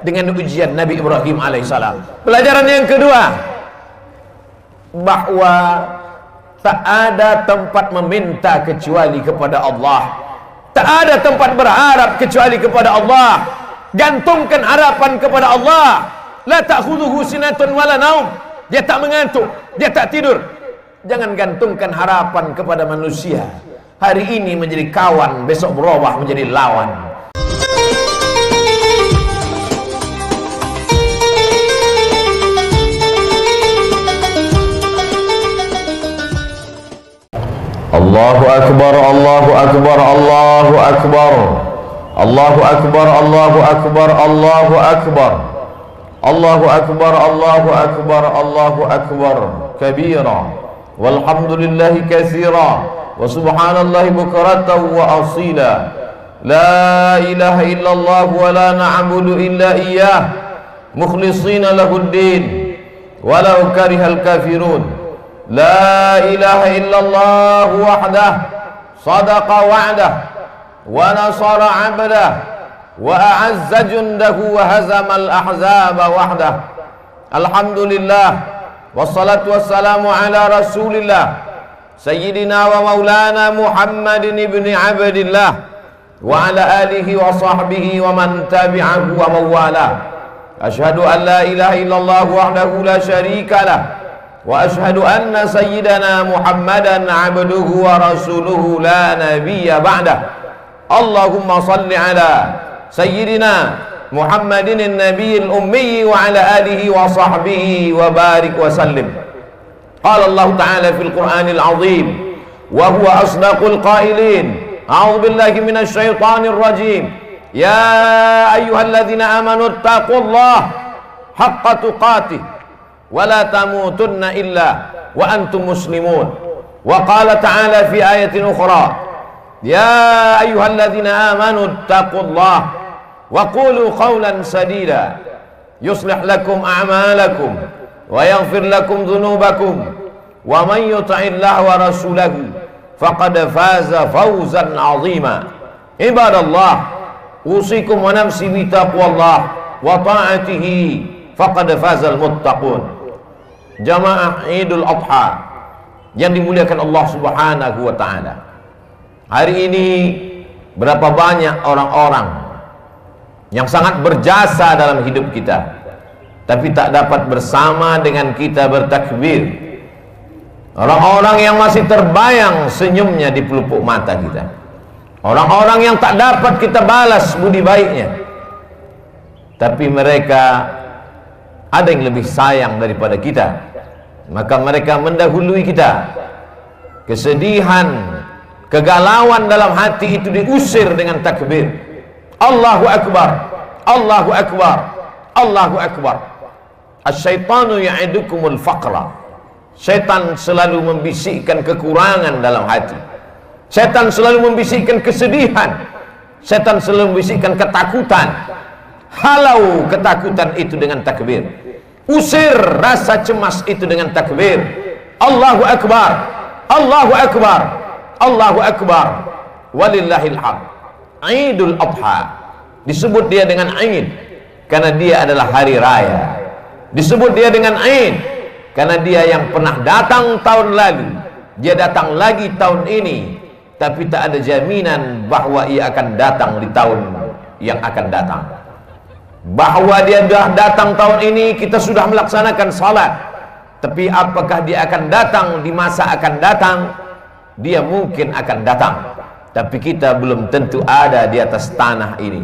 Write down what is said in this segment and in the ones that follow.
dengan ujian Nabi Ibrahim alaihissalam. Pelajaran yang kedua, bahwa tak ada tempat meminta kecuali kepada Allah. Tak ada tempat berharap kecuali kepada Allah. Gantungkan harapan kepada Allah. La ta'khudhuhu sinatun wala naum. Dia tak mengantuk, dia tak tidur. Jangan gantungkan harapan kepada manusia. Hari ini menjadi kawan, besok berubah menjadi lawan. Allahu Akbar, Allahu Akbar, Allahu Akbar, Allahu Akbar, Allahu Akbar, Allahu Akbar, Allahu Akbar, Allahu Akbar, Allahu Akbar kabira, walhamdulillahi katsira, wa subhanallahi bukratan wa asila. La ilaha illallah wa la na'budu illa iyyah mukhlishina lahuddin walau karihal kafirun. La ilaha illallah wahdah sadaqa wa'dah wa nasara 'abdah wa a'azza jundahu wa hazamal ahzaba wahdah. Alhamdulillah wassalatu wassalamu ala rasulillah sayyidina wa maulana Muhammadin ibni abdillah wa ala alihi wa sahbihi wa man tabi'ahu wa mawala. Ashhadu an la ilaha illallah wahdahu la syarika lah wa ashhadu anna sayyidana Muhammadan abduhu wa rasuluhu la nabiyya ba'dah. Allahumma salli ala sayyidina Muhammadin an-nabiyil ummi wa ala alihi wa sahbihi wa barik wa sallim. Qala Allah ta'ala fil Qur'anil azim wa huwa asdaqul qailin. A'udzu billahi minasy syaithanir rajim. Ya ayyuhalladzina amanu taqullaha haqqa tuqatih wala tamutunna illa wa antum muslimun. Wa qala ta'ala fi ayatin ukhra, ya ayyuhalladzina amanu taqullaha wa qulu qawlan sadida yuslih lakum a'malakum wa yaghfir lakum dhunubakum wa man yuti'illaha wa rasulahu faqad faza fawzan 'azima. Ibadallah, usikum wa nafsi bi taqwallah wa ta'atihi faqad fazal muttaqun. Jamaah Idul Adha yang dimuliakan Allah Subhanahu wa ta'ala, hari ini berapa banyak orang-orang yang sangat berjasa dalam hidup kita, tapi tak dapat bersama dengan kita bertakbir. Orang-orang yang masih terbayang senyumnya di pelupuk mata kita, orang-orang yang tak dapat kita balas budi baiknya, tapi mereka ada yang lebih sayang daripada kita, maka mereka mendahului kita. Kesedihan, kegalauan dalam hati itu diusir dengan takbir. Allahu Akbar, Allahu Akbar, Allahu Akbar. Asyaitanu ya'idukumul faqra. Syaitan selalu membisikkan kekurangan dalam hati. Syaitan selalu membisikkan kesedihan. Syaitan selalu membisikkan ketakutan. Halau ketakutan itu dengan takbir. Usir rasa cemas itu dengan takbir. Allahu Akbar, Allahu Akbar, Allahu Akbar. Walillahil hamd. Idul Adha disebut dia dengan Id karena dia adalah hari raya. Disebut dia dengan Id karena dia yang pernah datang tahun lalu, dia datang lagi tahun ini, tapi tak ada jaminan bahwa ia akan datang di tahun yang akan datang. Bahwa dia sudah datang tahun ini, kita sudah melaksanakan salat, tapi apakah dia akan datang di masa akan datang? Dia mungkin akan datang, tapi kita belum tentu ada di atas tanah ini.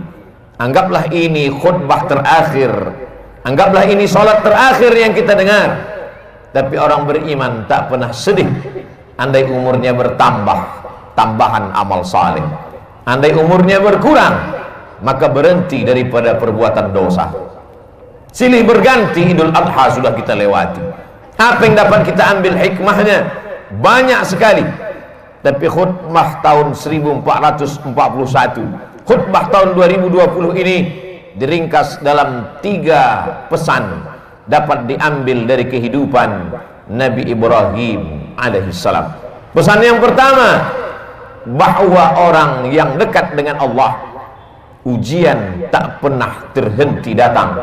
Anggaplah ini khutbah terakhir, anggaplah ini salat terakhir yang kita dengar. Tapi orang beriman tak pernah sedih andai umurnya bertambah, tambahan amal saleh. Andai umurnya berkurang, maka berhenti daripada perbuatan dosa. Silih berganti Idul Adha sudah kita lewati. Apa yang dapat kita ambil hikmahnya? Banyak sekali. Tapi khutbah tahun 1441, khutbah tahun 2020 ini diringkas dalam 3 pesan dapat diambil dari kehidupan Nabi Ibrahim alaihissalam. Pesan yang pertama, bahwa orang yang dekat dengan Allah, ujian tak pernah terhenti datang.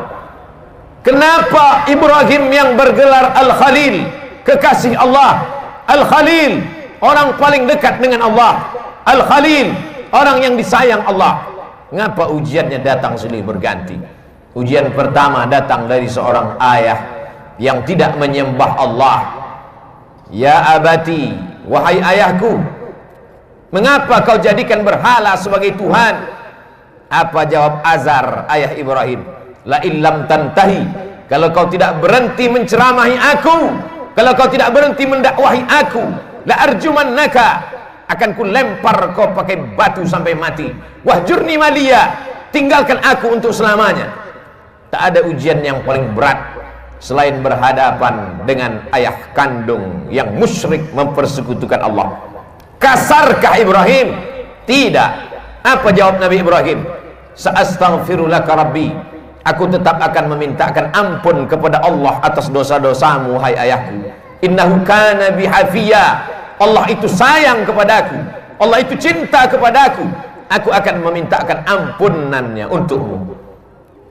Kenapa Ibrahim yang bergelar Al-Khalil, kekasih Allah, Al-Khalil, orang paling dekat dengan Allah, Al-Khalil, orang yang disayang Allah, ngapa ujiannya datang silih berganti? Ujian pertama datang dari seorang ayah yang tidak menyembah Allah. Ya abati, wahai ayahku, mengapa kau jadikan berhala sebagai Tuhan? Apa jawab Azar, ayah Ibrahim? La illam tantahi, kalau kau tidak berhenti menceramahi aku, kalau kau tidak berhenti mendakwahi aku, la arjumannaka, akan ku lempar kau pakai batu sampai mati. Wahjurni maliya, tinggalkan aku untuk selamanya. Tak ada ujian yang paling berat selain berhadapan dengan ayah kandung yang musyrik mempersekutukan Allah. Kasarkah Ibrahim? Tidak. Apa jawab Nabi Ibrahim? Sa'astaghfirulaka rabbi, aku tetap akan memintakan ampun kepada Allah atas dosa-dosamu, hai ayahku. Innahu kana bihafiya, Allah itu sayang kepadaku, Allah itu cinta kepadaku, aku akan memintakan ampunannya untukmu.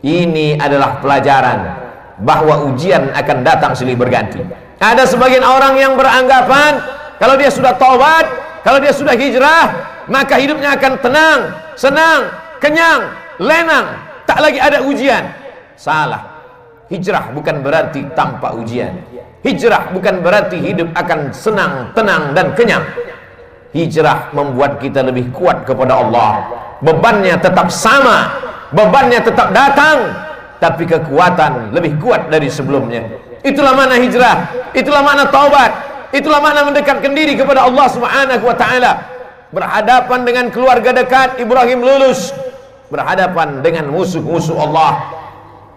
Ini adalah pelajaran bahwa ujian akan datang silih berganti. Ada sebagian orang yang beranggapan kalau dia sudah taubat, kalau dia sudah hijrah, maka hidupnya akan tenang, senang, kenyang, lenang, tak lagi ada ujian. Salah. Hijrah bukan berarti tanpa ujian. Hijrah bukan berarti hidup akan senang, tenang, dan kenyang. Hijrah membuat kita lebih kuat kepada Allah. Bebannya tetap sama, bebannya tetap datang, tapi kekuatan lebih kuat dari sebelumnya. Itulah makna hijrah, itulah makna taubat, itulah makna mendekatkan diri kepada Allah Subhanahu wa ta'ala. Berhadapan dengan keluarga dekat, Ibrahim lulus. Berhadapan dengan musuh-musuh Allah,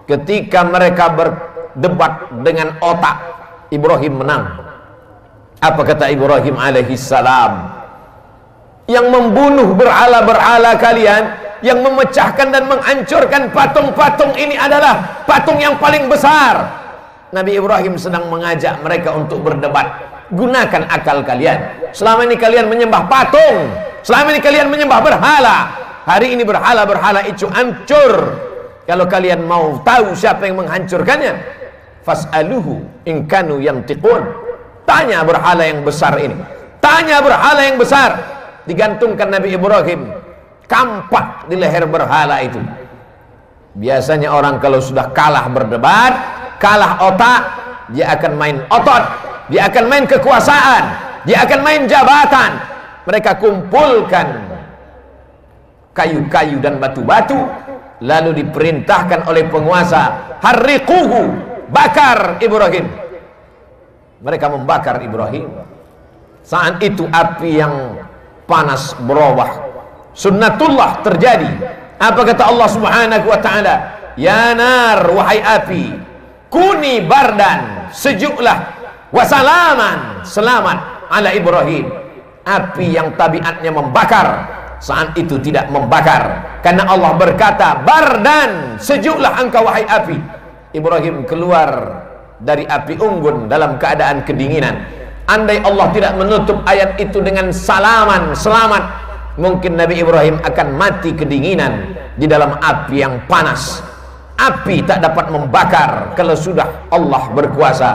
ketika mereka berdebat dengan otak, Ibrahim menang. Apa kata Ibrahim alaihi salam? Yang membunuh berhala-berhala kalian, yang memecahkan dan menghancurkan patung-patung ini adalah patung yang paling besar. Nabi Ibrahim sedang mengajak mereka untuk berdebat. Gunakan akal kalian. Selama ini kalian menyembah patung, selama ini kalian menyembah berhala. Hari ini berhala-berhala itu hancur. Kalau kalian mau tahu siapa yang menghancurkannya, fas'aluhu in kanu yantiqun. Tanya berhala yang besar ini, tanya berhala yang besar. Digantungkan Nabi Ibrahim kampak di leher berhala itu. Biasanya orang kalau sudah kalah berdebat, kalah otak, dia akan main otot, dia akan main kekuasaan, dia akan main jabatan. Mereka kumpulkan kayu-kayu dan batu-batu, lalu diperintahkan oleh penguasa, harriquhu, bakar Ibrahim. Mereka membakar Ibrahim. Saat itu api yang panas berubah, sunnatullah terjadi. Apa kata Allah Subhanahu wa ta'ala? Ya nar, wahai api, kuni bardan, sejuklah, wasalaman, selamat ala Ibrahim. Api yang tabiatnya membakar, saat itu tidak membakar, karena Allah berkata, bardan, sejuklah engkau wahai api. Ibrahim keluar dari api unggun dalam keadaan kedinginan. Andai Allah tidak menutup ayat itu dengan salaman, selamat, mungkin Nabi Ibrahim akan mati kedinginan di dalam api yang panas. Api tak dapat membakar kalau sudah Allah berkuasa.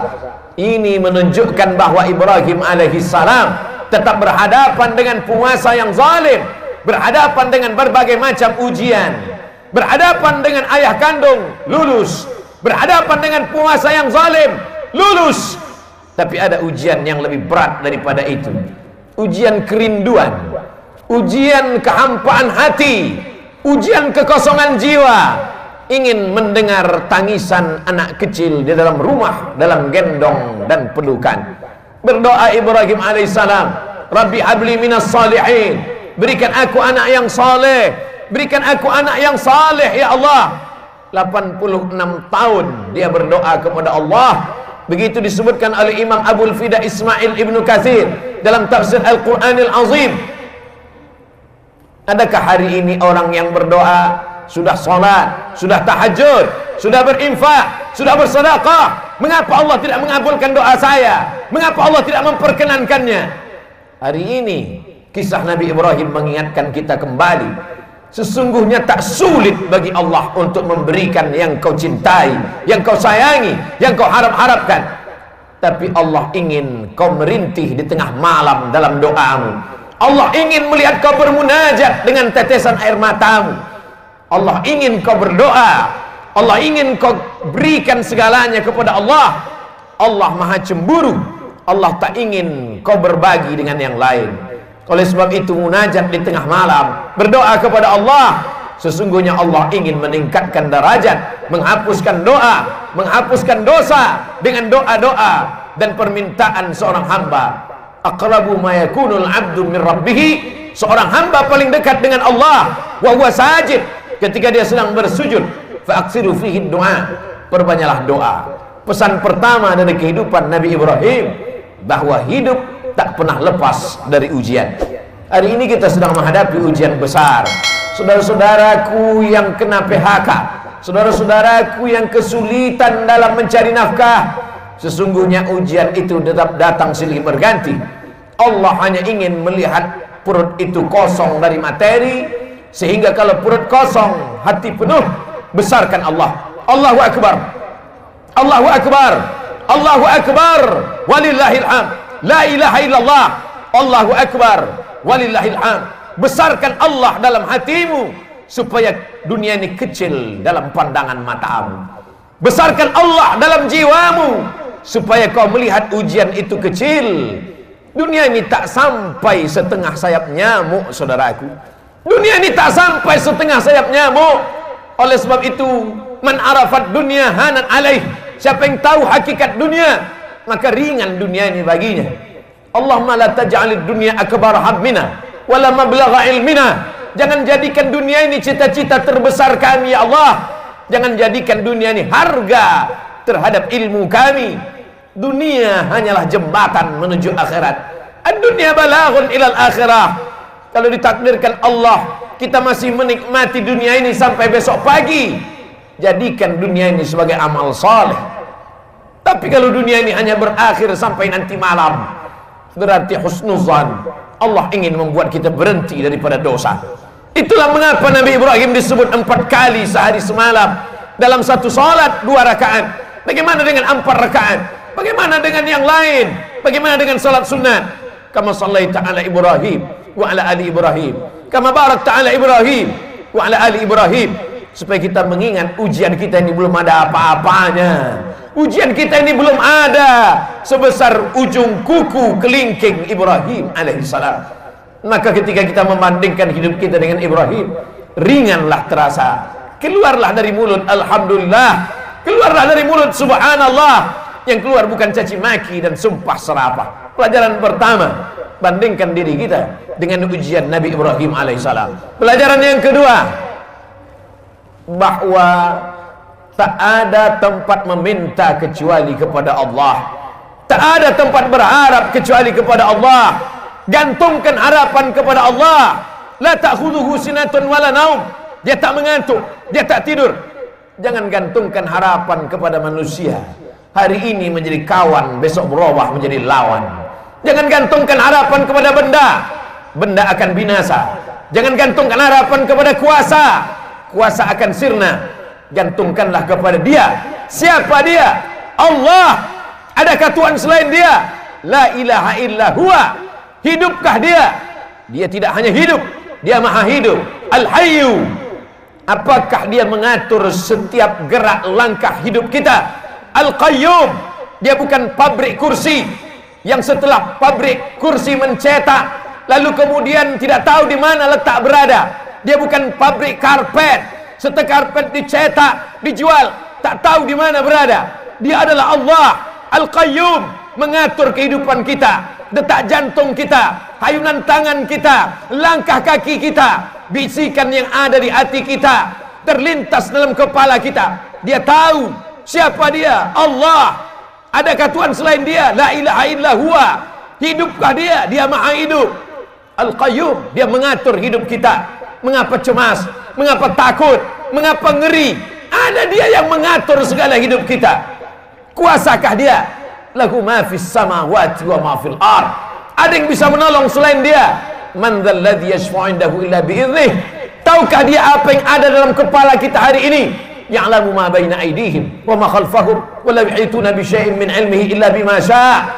Ini menunjukkan bahwa Ibrahim alaihi salam tetap berhadapan dengan penguasa yang zalim, berhadapan dengan berbagai macam ujian, berhadapan dengan ayah kandung, lulus, berhadapan dengan penguasa yang zalim, lulus. Tapi ada ujian yang lebih berat daripada itu. Ujian kerinduan, ujian kehampaan hati, ujian kekosongan jiwa. Ingin mendengar tangisan anak kecil di dalam rumah, dalam gendong dan pelukan. Berdoa Ibrahim alaihissalam, Rabbi habli minas salihin, berikan aku anak yang saleh, berikan aku anak yang saleh ya Allah. 86 tahun dia berdoa kepada Allah. Begitu disebutkan oleh Imam Abul Fida Ismail Ibnu Katsir dalam tafsir Al-Quranil Azim. Adakah hari ini orang yang berdoa, sudah sholat, sudah tahajud, sudah berinfak, sudah bersedekah, mengapa Allah tidak mengabulkan doa saya? Mengapa Allah tidak memperkenankannya? Hari ini kisah Nabi Ibrahim mengingatkan kita kembali. Sesungguhnya tak sulit bagi Allah untuk memberikan yang kau cintai, yang kau sayangi, yang kau harap-harapkan. Tapi Allah ingin kau merintih di tengah malam dalam doamu. Allah ingin melihat kau bermunajat dengan tetesan air matamu. Allah ingin kau berdoa. Allah ingin kau berikan segalanya kepada Allah. Allah maha cemburu. Allah tak ingin kau berbagi dengan yang lain. Oleh sebab itu munajat di tengah malam, berdoa kepada Allah. Sesungguhnya Allah ingin meningkatkan derajat, menghapuskan doa, menghapuskan dosa dengan doa-doa dan permintaan seorang hamba. Aqrabu ma yakunul 'abdu min rabbih, seorang hamba paling dekat dengan Allah wa huwa sajid, ketika dia sedang bersujud. Fa aksiru fihi du'a, perbanyaklah doa. Pesan pertama dari kehidupan Nabi Ibrahim, bahwa hidup tak pernah lepas dari ujian. Hari ini kita sedang menghadapi ujian besar. Saudara-saudaraku yang kena PHK, saudara-saudaraku yang kesulitan dalam mencari nafkah, sesungguhnya ujian itu tetap datang silih berganti. Allah hanya ingin melihat perut itu kosong dari materi, sehingga kalau perut kosong, hati penuh, besarkan Allah. Allahu Akbar, Allahu Akbar, Allahu Akbar, walillahil hamd. La ilaha illallah, Allahu Akbar, walillahil hamd. Besarkan Allah dalam hatimu, supaya dunia ini kecil dalam pandangan matamu. Besarkan Allah dalam jiwamu, supaya kau melihat ujian itu kecil. Dunia ini tak sampai setengah sayap nyamuk, saudaraku. Dunia ini tak sampai setengah sayap nyamuk. Oleh sebab itu, man arafat dunia hanan alaih, siapa yang tahu hakikat dunia, maka ringan dunia ini baginya. Allahumma la taj'alid dunya akbar hammina wala mablagha ilmina. Jangan jadikan dunia ini cita-cita terbesar kami, ya Allah. Jangan jadikan dunia ini harga terhadap ilmu kami. Dunia hanyalah jembatan menuju akhirat. Ad-dunya balaghun ilal akhirah. Kalau ditakdirkan Allah, kita masih menikmati dunia ini sampai besok pagi, jadikan dunia ini sebagai amal saleh. Tapi kalau dunia ini hanya berakhir sampai nanti malam, berarti husnuzan. Allah ingin membuat kita berhenti daripada dosa. Itulah mengapa Nabi Ibrahim disebut 4 kali sehari semalam dalam satu salat 2 rakaat. Bagaimana dengan 4 rakaat? Bagaimana dengan yang lain? Bagaimana dengan salat sunat? Kama sallaita ala Ibrahim wa ala ali Ibrahim, kama barakta ala Ibrahim wa ala ali Ibrahim. Supaya kita mengingat ujian kita ini belum ada apa-apanya. Ujian kita ini belum ada sebesar ujung kuku kelingking Ibrahim alaihissalam. Maka ketika kita membandingkan hidup kita dengan Ibrahim, ringanlah terasa. Keluarlah dari mulut alhamdulillah, keluarlah dari mulut subhanallah. Yang keluar bukan caci maki dan sumpah serapah. Pelajaran pertama, bandingkan diri kita dengan ujian Nabi Ibrahim alaihissalam. Pelajaran yang kedua, bahwa tak ada tempat meminta kecuali kepada Allah. Tak ada tempat berharap kecuali kepada Allah. Gantungkan harapan kepada Allah. La ta'khudhuhu sinatun wala naum. Dia tak mengantuk, dia tak tidur. Jangan gantungkan harapan kepada manusia. Hari ini menjadi kawan, besok berubah menjadi lawan. Jangan gantungkan harapan kepada benda. Benda akan binasa. Jangan gantungkan harapan kepada kuasa. Kuasa akan sirna. Gantungkanlah kepada Dia. Siapa Dia? Allah. Adakah Tuhan selain Dia? La ilaha illa huwa. Hidupkah Dia? Dia tidak hanya hidup, Dia maha hidup. Al-Hayyu. Apakah Dia mengatur setiap gerak langkah hidup kita? Al-Qayyum. Dia bukan pabrik kursi yang setelah pabrik kursi mencetak lalu kemudian tidak tahu di mana letak berada. Dia bukan pabrik karpet, setelah karpet dicetak, dijual, tak tahu di mana berada. Dia adalah Allah Al-Qayyum, mengatur kehidupan kita, detak jantung kita, hayunan tangan kita, langkah kaki kita, bisikan yang ada di hati kita, terlintas dalam kepala kita. Dia tahu siapa Dia, Allah. Adakah Tuhan selain Dia? La ilaha illa huwa. Hidupkah Dia? Dia maha hidup. Al-Qayyum, Dia mengatur hidup kita. Mengapa cemas? Mengapa takut? Mengapa ngeri? Ada Dia yang mengatur segala hidup kita. Kuasakah Dia? Lahu ma fis samawati wa ma fil ard. Ada yang bisa menolong selain Dia? Man dzalladzi yashfa'u indahu illa bi'idhnih. Tahukah dia apa yang ada dalam kepala kita hari ini? Ya'lamu ma baina aydihim wa ma khalfahum wa la yuhituna bi syai'in min ilmihi illa bima syaa'.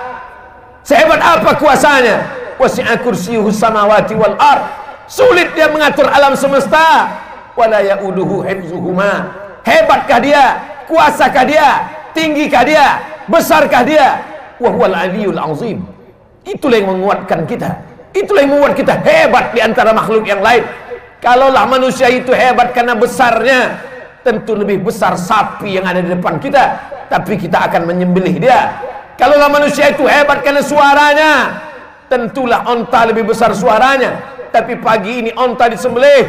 Sehebat apa kuasanya? Wasi'a kursiyyuhu samawati wal ard. Sulit dia mengatur alam semesta. Wala ya'uduhu hifzuhuma. Hebatkah dia? Kuasakah dia? Tinggikah dia? Besarkah dia? Wa huwal 'aliyyul 'azim. Itulah yang menguatkan kita. Itulah yang membuat kita hebat di antara makhluk yang lain. Kalaulah manusia itu hebat karena besarnya, tentu lebih besar sapi yang ada di depan kita, tapi kita akan menyembelih dia. Kalaulah manusia itu hebat karena suaranya, tentulah onta lebih besar suaranya, tapi pagi ini onta disembelih.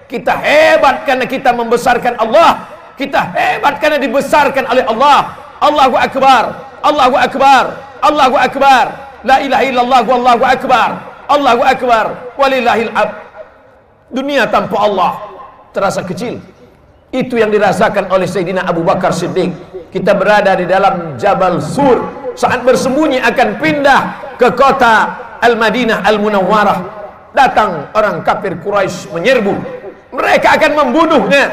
Kita hebat karena kita membesarkan Allah. Kita hebat karena dibesarkan oleh Allah. Allahu Akbar, Allahu Akbar, Allahu Akbar, la ilaha illallah wallahu akbar, Allahu Akbar, walillahil hamd. Dunia tanpa Allah terasa kecil. Itu yang dirasakan oleh Sayyidina Abu Bakar Siddiq. Kita berada di dalam Jabal Sur, saat bersembunyi akan pindah ke kota Al-Madinah Al-Munawwarah. Datang orang kafir Quraisy menyerbu. Mereka akan membunuhnya.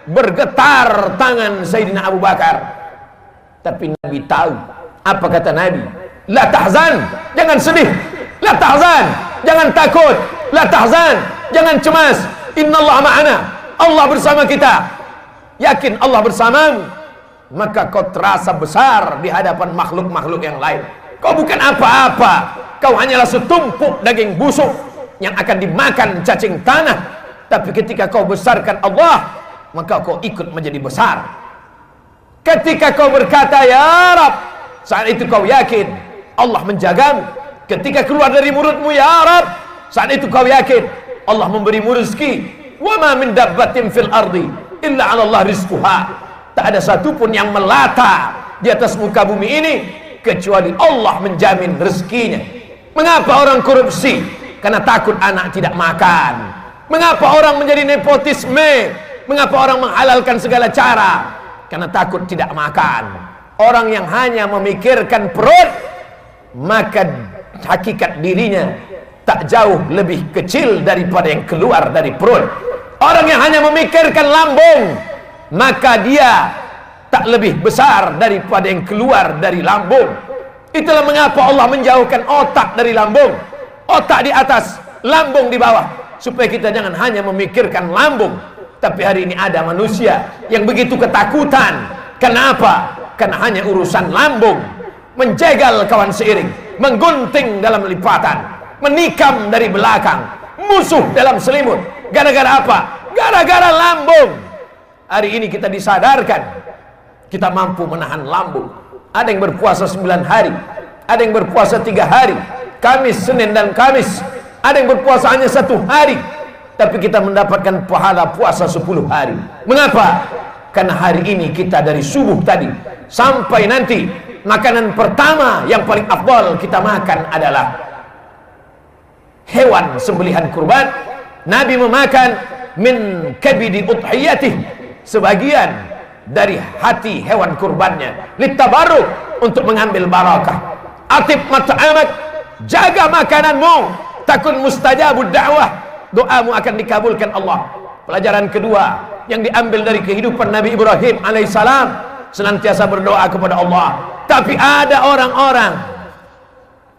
Bergetar tangan Sayyidina Abu Bakar. Tapi Nabi tahu. Apa kata Nabi? La tahzan, jangan sedih. La tahzan, jangan takut. La tahzan, jangan cemas. Innallaha ma'ana, Allah bersama kita. Yakin Allah bersamamu, maka kau terasa besar di hadapan makhluk-makhluk yang lain. Kau bukan apa-apa. Kau hanyalah setumpuk daging busuk yang akan dimakan cacing tanah. Tapi ketika kau besarkan Allah, maka kau ikut menjadi besar. Ketika kau berkata ya Rab, saat itu kau yakin Allah menjagamu. Ketika keluar dari mulutmu ya Rab, saat itu kau yakin Allah memberimu rezeki. Wa ma min dabbatin fil ardi illa 'ala Allah rizquha. Tak ada satupun yang melata di atas muka bumi ini kecuali Allah menjamin rezekinya. Mengapa orang korupsi? Karena takut anak tidak makan. Mengapa orang menjadi nepotisme? Mengapa orang menghalalkan segala cara? Karena takut tidak makan. Orang yang hanya memikirkan perut, maka hakikat dirinya tak jauh lebih kecil daripada yang keluar dari perut. Orang yang hanya memikirkan lambung, maka dia tak lebih besar daripada yang keluar dari lambung. Itulah mengapa Allah menjauhkan otak dari lambung, otak di atas, lambung di bawah, supaya kita jangan hanya memikirkan lambung. Tapi hari ini ada manusia yang begitu ketakutan. Kenapa? Karena hanya urusan lambung. Menjegal kawan seiring, menggunting dalam lipatan, menikam dari belakang, musuh dalam selimut. Gara-gara apa? Gara-gara lambung. Hari ini kita disadarkan kita mampu menahan lambung. Ada yang berpuasa 9 hari, ada yang berpuasa 3 hari, Kamis, Senin dan Kamis. Ada yang berpuasa hanya 1 hari, tapi kita mendapatkan pahala puasa 10 hari. Mengapa? Karena hari ini kita dari subuh tadi sampai nanti, makanan pertama yang paling afdal kita makan adalah hewan sembelihan kurban. Nabi memakan min kabidi udhiyatih, sebagian dari hati hewan kurbannya, litabaruk, untuk mengambil barakah. Atib mat'amak, jaga makananmu, takun mustajabud da'wah, doamu akan dikabulkan Allah. Pelajaran kedua yang diambil dari kehidupan Nabi Ibrahim alaihissalam, senantiasa berdoa kepada Allah. Tapi ada orang-orang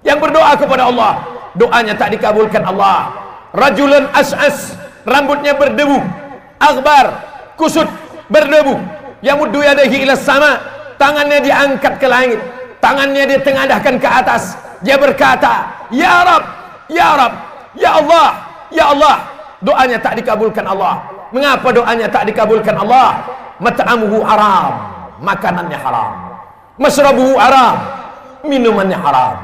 yang berdoa kepada Allah, doanya tak dikabulkan Allah. Rajulun as'as, rambutnya berdebu, aghbar, kusut, berdebu, yamuddu yadayhi ila sama, tangannya diangkat ke langit, tangannya ditengadahkan ke atas. Dia berkata, ya Rab, ya Rab, ya Allah, ya Allah. Doanya tak dikabulkan Allah. Mengapa doanya tak dikabulkan Allah? Mat'amuhu haram, makanannya haram. Masrabuhu haram, minumannya haram.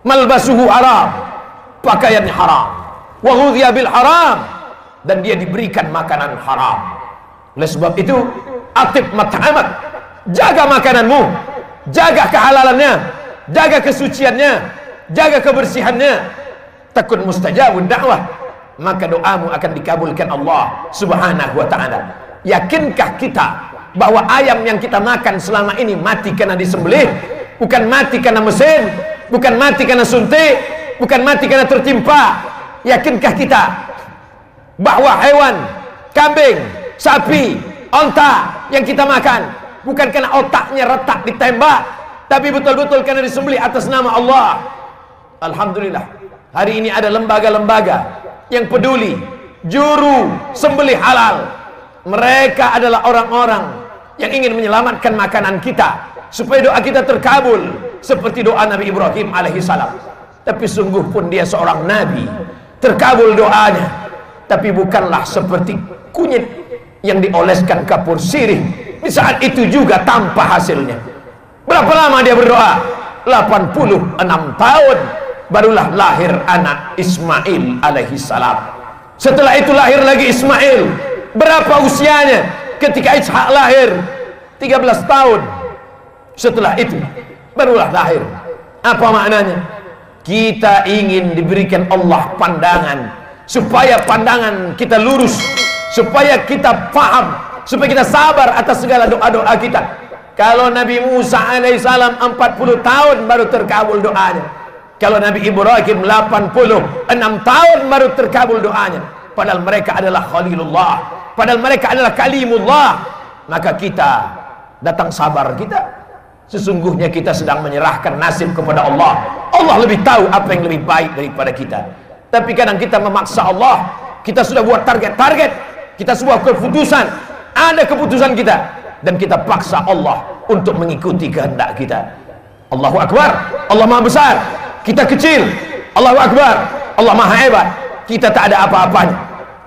Malbasuhu haram, pakaiannya haram. Wa ghudhiya bil haram, dan dia diberikan makanan haram. Oleh sebab itu, atib mat'amak, jaga makananmu, jaga kehalalannya, jaga kesuciannya, jaga kebersihannya. Takun mustajabud da'wah, maka doamu akan dikabulkan Allah subhanahu wa ta'ala. Yakinkah kita bahwa ayam yang kita makan selama ini mati karena disembelih? Bukan mati karena mesin, bukan mati karena suntik, bukan mati karena tertimpa. Yakinkah kita bahwa hewan kambing, sapi, onta yang kita makan bukan karena otaknya retak ditembak, tapi betul-betul karena disembelih atas nama Allah. Alhamdulillah, hari ini ada lembaga-lembaga yang peduli juru sembelih halal. Mereka adalah orang-orang yang ingin menyelamatkan makanan kita supaya doa kita terkabul seperti doa Nabi Ibrahim alaihissalam. Tapi sungguh pun dia seorang nabi, terkabul doanya, tapi bukanlah seperti kunyit yang dioleskan kapur sirih di saat itu juga tanpa hasilnya. Berapa lama dia berdoa? 86 tahun barulah lahir anak Ismail alaihissalam. Setelah itu lahir lagi Ismail. Berapa usianya ketika Ishak lahir? 13 tahun. Setelah itu barulah lahir. Apa maknanya? Kita ingin diberikan Allah pandangan, supaya pandangan kita lurus, supaya kita paham, supaya kita sabar atas segala doa-doa kita. Kalau Nabi Musa alaihissalam 40 tahun baru terkabul doanya, kalau Nabi Ibrahim 86 tahun baru terkabul doanya, padahal mereka adalah Khalilullah, padahal mereka adalah Kalimullah. Maka kita datang sabar kita. Sesungguhnya kita sedang menyerahkan nasib kepada Allah. Allah lebih tahu apa yang lebih baik daripada kita. Tapi kadang kita memaksa Allah. Kita sudah buat target-target, kita sebuah keputusan, ada keputusan kita, dan kita paksa Allah untuk mengikuti kehendak kita. Allahu Akbar, Allah Maha Besar, kita kecil. Allahu Akbar, Allah Maha Hebat, kita tak ada apa-apanya.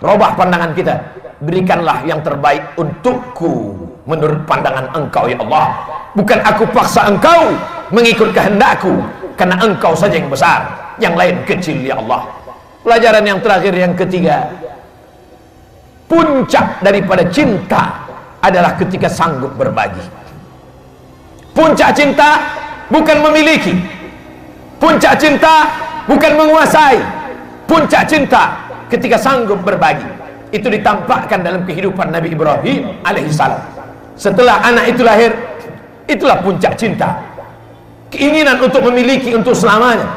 Robah pandangan kita. Berikanlah yang terbaik untukku menurut pandangan Engkau ya Allah. Bukan aku paksa Engkau mengikut kehendakku, karena Engkau saja yang besar, yang lain kecil ya Allah. Pelajaran yang terakhir, yang ketiga, puncak daripada cinta adalah ketika sanggup berbagi. Puncak cinta bukan memiliki, puncak cinta bukan menguasai, puncak cinta ketika sanggup berbagi. Itu ditampakkan dalam kehidupan Nabi Ibrahim alaihissalam. Setelah anak itu lahir, itulah puncak cinta, keinginan untuk memiliki untuk selamanya.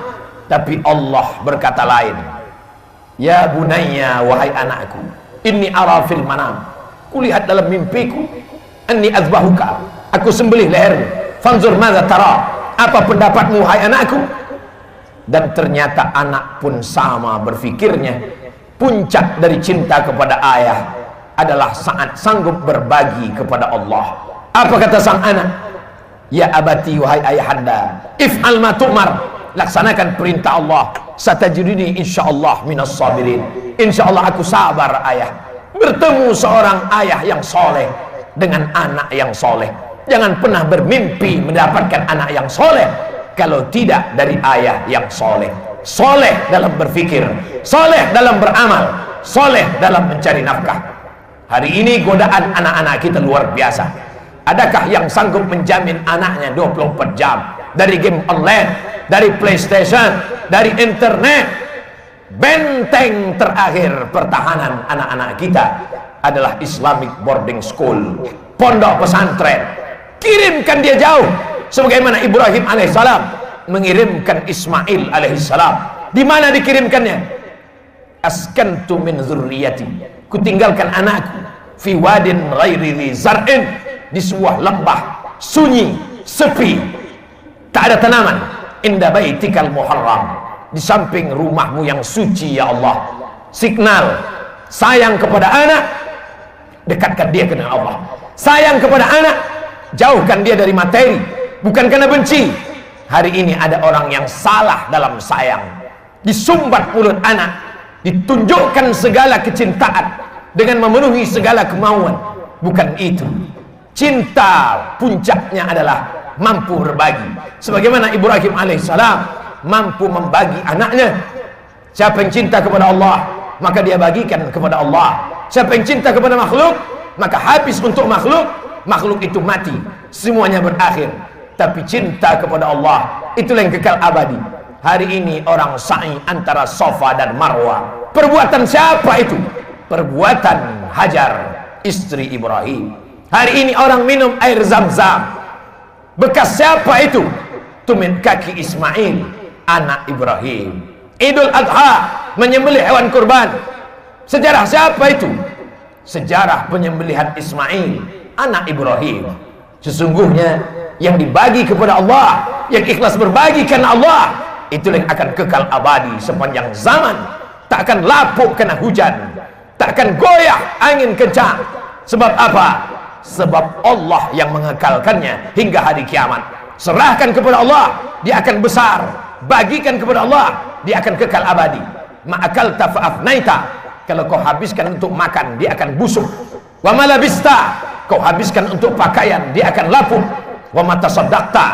Tapi Allah berkata lain. Ya bunayya, wahai anakku, inni ara fil manam, kulihat dalam mimpiku, anni azbahuka, aku sembelih lehermu, fanzur madza tara, apa pendapatmu wahai anakku. Dan ternyata anak pun sama berfikirnya. Puncak dari cinta kepada ayah adalah saat sanggup berbagi kepada Allah. Apa kata sang anak? Ya abati, wahai ayahanda, if'al ma tu'mar, laksanakan perintah Allah, satajiduni insyaallah minas sabirin. Insyaallah aku sabar ayah. Bertemu seorang ayah yang soleh dengan anak yang soleh. Jangan pernah bermimpi mendapatkan anak yang soleh kalau tidak dari ayah yang soleh. Soleh dalam berfikir, soleh dalam beramal, soleh dalam mencari nafkah. Hari ini godaan anak-anak kita luar biasa. Adakah yang sanggup menjamin anaknya 24 jam dari game online, dari PlayStation, dari internet? Benteng terakhir pertahanan anak-anak kita adalah Islamic boarding school, pondok pesantren. Kirimkan dia jauh, sebagaimana Ibrahim alaihissalam mengirimkan Ismail alaihissalam. Di mana dikirimkannya? Askantu min dzurriyyati, kutinggalkan anakku fi wadin ghairi dzi zar'in, di sebuah lembah sunyi, sepi, tak ada tanaman, inda baitikal muharram, di samping rumahmu yang suci ya Allah. Signal sayang kepada anak, dekatkan dia dengan Allah. Sayang kepada anak, jauhkan dia dari materi, bukan karena benci. Hari ini ada orang yang salah dalam sayang, disumbat mulut anak, ditunjukkan segala kecintaan dengan memenuhi segala kemauan. Bukan itu. Cinta puncaknya adalah mampu berbagi, sebagaimana Ibrahim alaihissalam mampu membagi anaknya. Siapa yang cinta kepada Allah, maka dia bagikan kepada Allah. Siapa yang cinta kepada makhluk, maka habis untuk makhluk. Makhluk itu mati, semuanya berakhir. Tapi cinta kepada Allah, itulah yang kekal abadi. Hari ini orang sa'i antara Safa dan Marwah. Perbuatan siapa itu? Perbuatan Hajar, istri Ibrahim. Hari ini orang minum air Zam-Zam. Bekas siapa itu? Tumit kaki Ismail, anak Ibrahim. Idul Adha, menyembelih hewan kurban. Sejarah siapa itu? sejarah penyembelihan Ismail anak Ibrahim. Sesungguhnya yang dibagi kepada Allah, yang ikhlas berbagi karena Allah, itulah yang akan kekal abadi sepanjang zaman. Tak akan lapuk kena hujan, tak akan goyah angin kencang. Sebab apa? Sebab Allah yang mengekalkannya hingga hari kiamat. Serahkan kepada Allah, dia akan besar. Bagikan kepada Allah, dia akan kekal abadi. Ma'akalta fa'afnaita, kalau kau habiskan untuk makan, dia akan busuk. Wa malabista, kau habiskan untuk pakaian, dia akan lapuk. Wa matasaddaqta,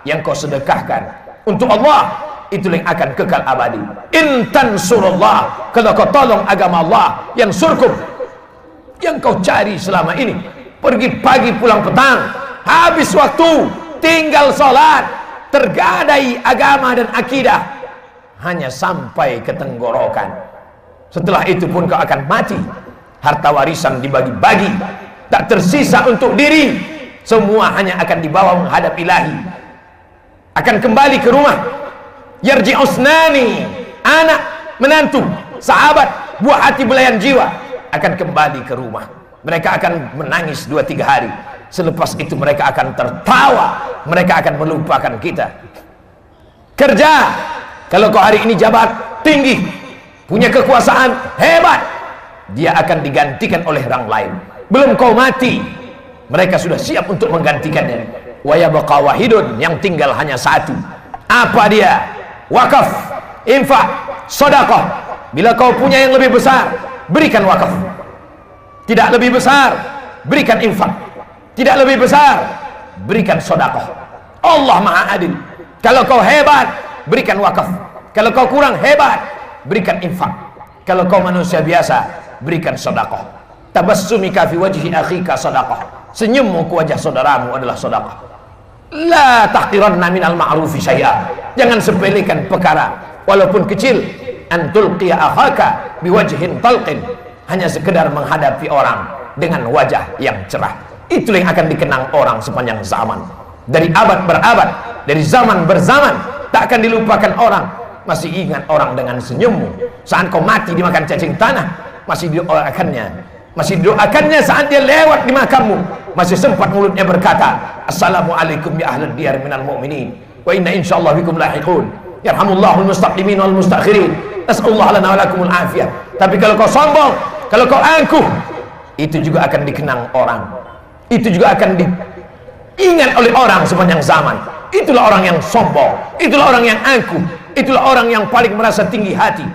yang kau sedekahkan untuk Allah, itulah yang akan kekal abadi. In tansurullah, kalau kau tolong agama Allah yang surkum, yang kau cari selama ini, pergi pagi pulang petang, habis waktu, tinggal sholat, tergadai agama dan akidah, hanya sampai ke tenggorokan. Setelah itu pun kau akan mati, harta warisan dibagi-bagi, tak tersisa untuk diri, semua hanya akan dibawa menghadap ilahi, akan kembali ke rumah. Yarji'usnani, anak, menantu, sahabat, buah hati belayan jiwa, akan kembali ke rumah. Mereka akan menangis 2-3 hari. Selepas itu mereka akan tertawa, mereka akan melupakan kita. Kerja, kalau kau hari ini jabat tinggi, punya kekuasaan hebat, dia akan digantikan oleh orang lain. Belum kau mati, mereka sudah siap untuk menggantikannya. Wa yabqa wahidun, yang tinggal hanya satu. Apa dia? Wakaf, infak, sedekah. Bila kau punya yang lebih besar, berikan wakaf. Tidak lebih besar, berikan infak. Tidak lebih besar, berikan sedekah. Allah Maha Adil. Kalau kau hebat, berikan wakaf. Kalau kau kurang hebat, berikan infak. Kalau kau manusia biasa, berikan sedekah. Tabassumika fi wajhi akhika sedekah. Senyummu ke wajah saudaramu adalah sedekah. La tahqiranna minal ma'rufi syai'a, jangan sepelekan perkara walaupun kecil. Antul qiya akhaka biwajhin talqin, hanya sekedar menghadapi orang dengan wajah yang cerah, itulah yang akan dikenang orang sepanjang zaman. Dari abad berabad, dari zaman berzaman, tak akan dilupakan orang. Masih ingat orang dengan senyummu. Saat kau mati dimakan cacing tanah, masih didoakannya. Masih didoakannya saat dia lewat di makammu, masih sempat mulutnya berkata, Assalamualaikum ya ahlal diyar minal mu'minin, wa inna insyaallah bikum lahiqun, yarhamullahul mustaqimin wal mustakhirin, nas'allahu lana wa lakumul afiyah. Tapi kalau kau sombong, kalau kau angkuh, itu juga akan dikenang orang, itu juga akan diingat oleh orang sepanjang zaman. Itulah orang yang sombong, itulah orang yang angkuh, itulah orang yang paling merasa tinggi hati.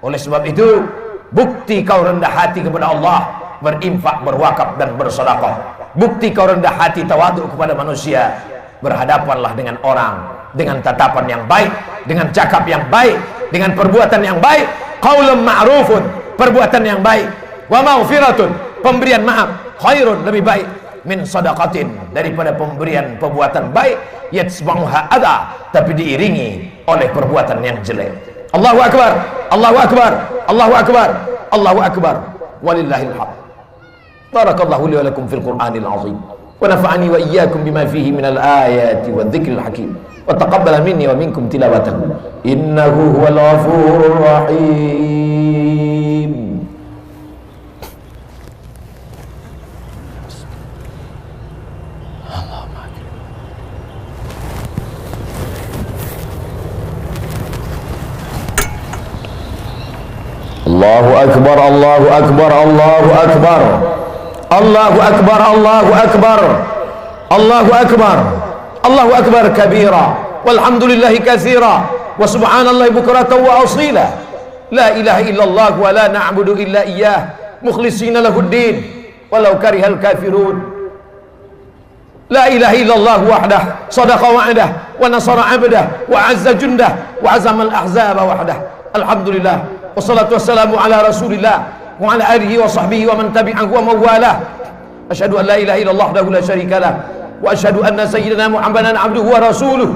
Oleh sebab itu, bukti kau rendah hati kepada Allah, berinfak, berwakaf dan bersedekah. Bukti kau rendah hati, tawaduk kepada manusia, berhadapanlah dengan orang dengan tatapan yang baik, dengan cakap yang baik, dengan perbuatan yang baik. Qaulun ma'rufun, perbuatan yang baik. Wa maghfiratun, pemberian maaf. Khairun, lebih baik. Min sadaqatin, daripada pemberian perbuatan baik. Yatsba'uha adha, tapi diiringi oleh perbuatan yang jelek. Allahu Akbar, Allahu Akbar, Allahu Akbar, Allahu Akbar, walillahil hamd. Barakallahu li wa lakum fil Qur'anil azim, wa nafa'ani wa iyyakum bima fihi minal ayati wa dzikril hakim, wa taqabbala minni wa minkum tilawatahu, innahu huwal ghafurur rahim. Allahu Akbar, Allahu Akbar, Allahu Akbar, Allahu Akbar, Allahu Akbar, Allahu Akbar, Allahu Akbar kabira, walhamdulillahi katsira, wa subhanallahi bukratan wa asila. La ilaha illallah wa la na'budu illa iyyah, mukhlishina lahuddin walau karihal kafirun. La ilaha illallah wahdah, sadaqa wa'dah, wa nasara 'abdah, wa 'azza jundah, wa 'azama al-ahzaba wahdah. Alhamdulillah, wassalatu wassalamu ala rasulillah wa ala alihi wa sahbihi wa man tabi'ahu wa mawalah. Asyhadu an la ilaha illallah wahdahu la syarika lah, wa asyhadu anna sayyidina Muhammadan abduhu wa rasuluh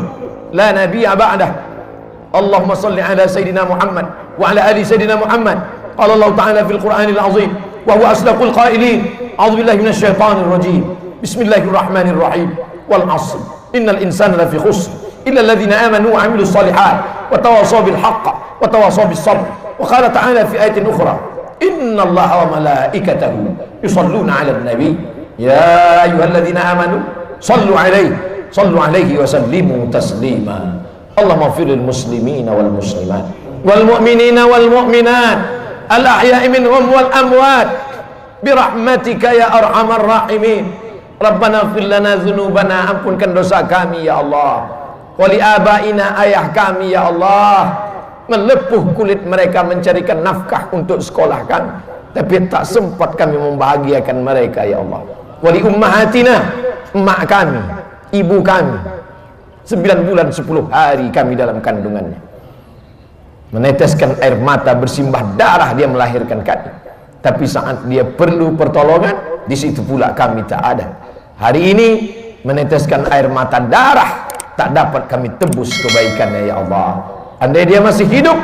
la nabiyya ba'dah. Allahumma salli ala sayyidina Muhammad wa ala ali sayyidina Muhammad. Qala Allah ta'ala fil Qur'anil azim, wa huwa asdaqul qailin, a'udzu billahi minasy syaithanir rajim, bismillahirrahmanirrahim, wal 'ashr, innal insana lafi khusr illa alladhina amanu wa 'amilus shalihat wa tawasaw bil haqq wa tawasaw bis sabr. Wa qala ta'ala fi ayatin ukhra, Innallaha wa malaikatahu yusalluna 'alan nabi ya ayyuhalladzina amanu sallu 'alaihi wa sallimu taslima. Allahumma ighfirlil muslimina wal muslimat wal mu'minina wal mu'minat al ahya'i minhum wal amwat birahmatika ya arhamar rahimin. Rabbana ighfir lana dzunubana, ampunkan dosa kami ya Allah, wali abaina, ayah kami ya Allah. Melepuh kulit mereka mencarikan nafkah untuk sekolah kami, tapi tak sempat kami membahagiakan mereka ya Allah. Wali ummahatina, emak kami, ibu kami, 9 bulan 10 hari kami dalam kandungannya, meneteskan air mata, bersimbah darah dia melahirkan kami, tapi saat dia perlu pertolongan, di situ pula kami tak ada. Hari ini meneteskan air mata darah, tak dapat kami tebus kebaikannya ya Allah. Andai dia masih hidup,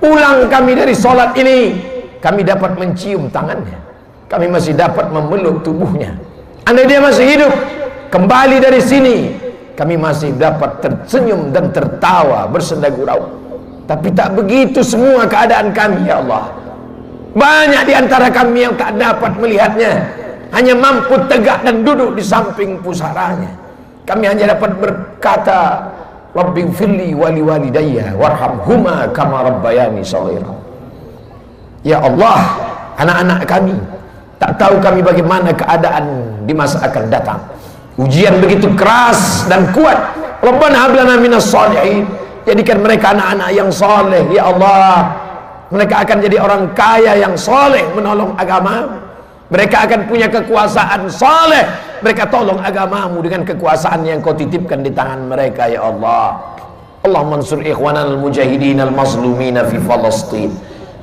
pulang kami dari solat ini, kami dapat mencium tangannya, kami masih dapat memeluk tubuhnya. Andai dia masih hidup, kembali dari sini, kami masih dapat tersenyum dan tertawa bersenda gurau. Tapi tak begitu semua keadaan kami ya Allah. Banyak di antara kami yang tak dapat melihatnya, hanya mampu tegak dan duduk di samping pusaranya. Kami hanya dapat berkata, Rabbighfirli wali walidayya warhamhuma kama rabbayani shaghira. Ya Allah, anak-anak kami tak tahu kami bagaimana keadaan di masa akan datang. Ujian begitu keras dan kuat. Rabbana hab lana minas shalihin, jadikan mereka anak-anak yang soleh ya Allah. Mereka akan jadi orang kaya yang soleh, menolong agama. Mereka akan punya kekuasaan soleh, mereka tolong agamamu dengan kekuasaan yang kau titipkan di tangan mereka ya Allah. Allah mansur ikhwanal mujahidin al mazlumina fi Palestin,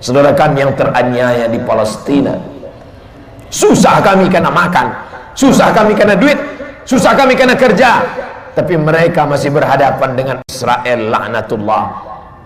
saudara kami yang teraniaya di Palestina. Susah kami karena makan, susah kami karena duit, susah kami karena kerja, tapi mereka masih berhadapan dengan Israel laknatullah.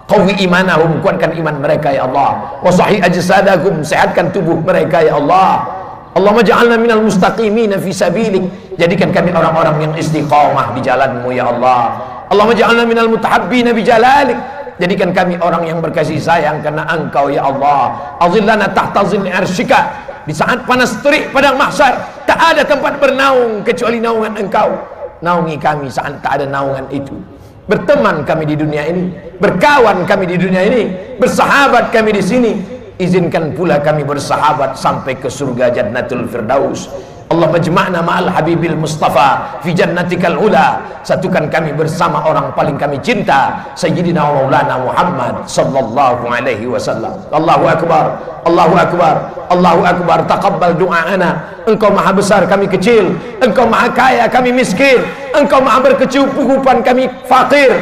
Qawi imanahum, kuatkan iman mereka ya Allah. Wa sahih ajsadahum, sehatkan tubuh mereka ya Allah. Allahumma ja'alna minal mustaqimina fi sabilik, jadikan kami orang-orang yang istiqamah di jalanmu ya Allah. Allahumma ja'alna minal mutahabbina bi jalalik, jadikan kami orang yang berkasih sayang karena Engkau ya Allah. Azillana tahta zilli arsyika, di saat panas terik padang mahsyar tak ada tempat bernaung kecuali naungan Engkau. Naungi kami saat tak ada naungan itu. Berteman kami di dunia ini, berkawan kami di dunia ini, bersahabat kami di sini. Izinkan pula kami bersahabat sampai ke surga Jannatul Firdaus. Allah majma'na ma'al habibil Mustafa fi jannatikal ula, satukan kami bersama orang paling kami cinta, Sayyidina wa Maulana Muhammad sallallahu alaihi wasallam. Allahu akbar, Allahu akbar, Allahu akbar. Taqabbal du'aana. Engkau maha besar, kami kecil. Engkau maha kaya, kami miskin. Engkau maha berkecukupan, kami fakir.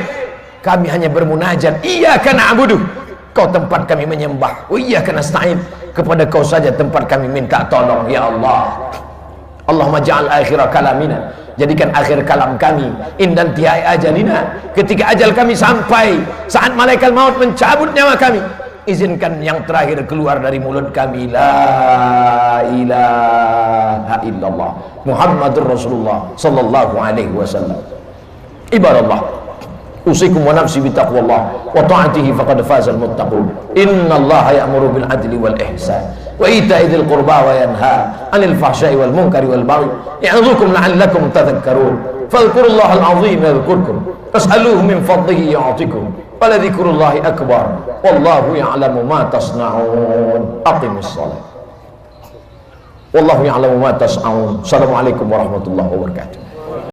Kami hanya bermunajat, iyyaka na'budu, Kau tempat kami menyembah, wa iyyaka nasta'in, kepada Kau saja tempat kami minta tolong ya Allah. Allahumma ja'al akhira kalamina, jadikan akhir kalam kami indan tihai ajalina, ketika ajal kami sampai, saat malaikat maut mencabut nyawa kami, izinkan yang terakhir keluar dari mulut kami la ilaha illallah Muhammadur Rasulullah sallallahu alaihi wasallam. Ibadallah, usikum wa nafsi bitaqwallah wa ta'atihi faqad fazal muttaqun. Innallaha ya'muru bil adli wal ihsan wa ita'i dzil qurba wa yanha 'anil fahsya'i wal munkari wal baghi ya'idzukum la'allakum tadhakkarun. Fadhkurullahal 'azim yadhkurkum was'aluhu min fadlihi yu'tikum wa la dzikrullahi akbar wallahu ya'lamu ma tasna'un. Aqimus shalah. Wallahu ya'lamu ma tasna'un. Assalamualaikum warahmatullahi wabarakatuh.